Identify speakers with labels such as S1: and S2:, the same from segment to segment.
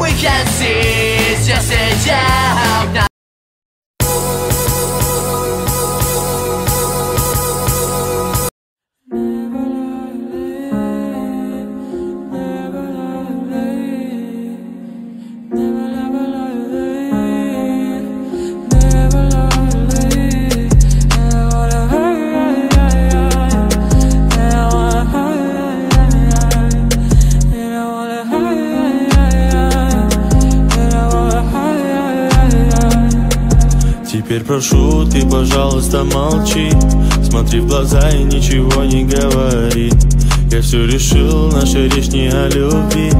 S1: we can see, it's just a joke now.
S2: Теперь прошу, ты, пожалуйста, молчи. Смотри в глаза и ничего не говори. Я все решил, наша речь не о любви.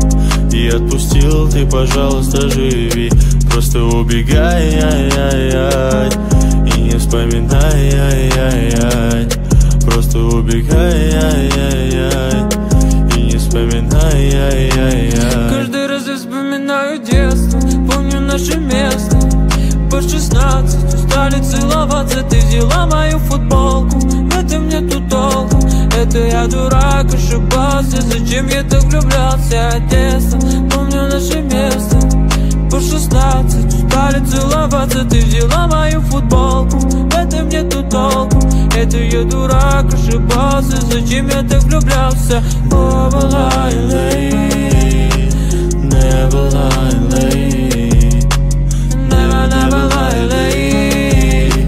S2: И отпустил, ты, пожалуйста, живи. Просто убегай, ай-яй-яй, и не вспоминай, ай-яй-яй. Просто убегай, ай-яй-яй, и не вспоминай, ай-яй-яй.
S3: Каждый раз я вспоминаю детство, помню наше место. По 16 устали целоваться, ты взяла мою футболку. В этом нету толку, это я дурак, ошибался. Зачем я так влюблялся от детства? Помню наше место. По 16 устали целоваться, ты взяла мою футболку. В этом нету толку, это я дурак, ошибался. Зачем я так влюблялся? Never lie late, never lie late. Never lie late,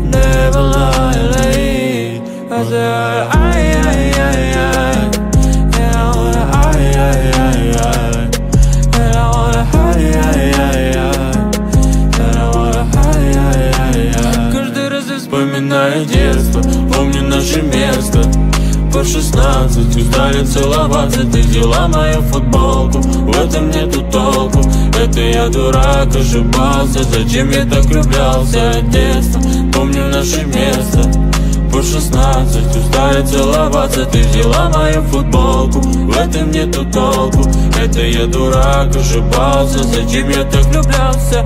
S3: never lie late. I said, ay, ay, ay, ay. And I wanna, ay, ay, ay, ay. And I wanna, ay, ay, ay, ay. And I wanna, ay, ay, ay, ay. Каждый раз я вспоминаю детство, помню наше место. По 16 устали целоваться, ты взяла мою футболку. В этом нету толку, это я дурак, ошибался. Зачем я так влюблялся от детства? Помню наше место. По 16 устали целоваться, ты взяла мою футболку. В этом нету толку, это я дурак, ошибался. Зачем я так влюблялся?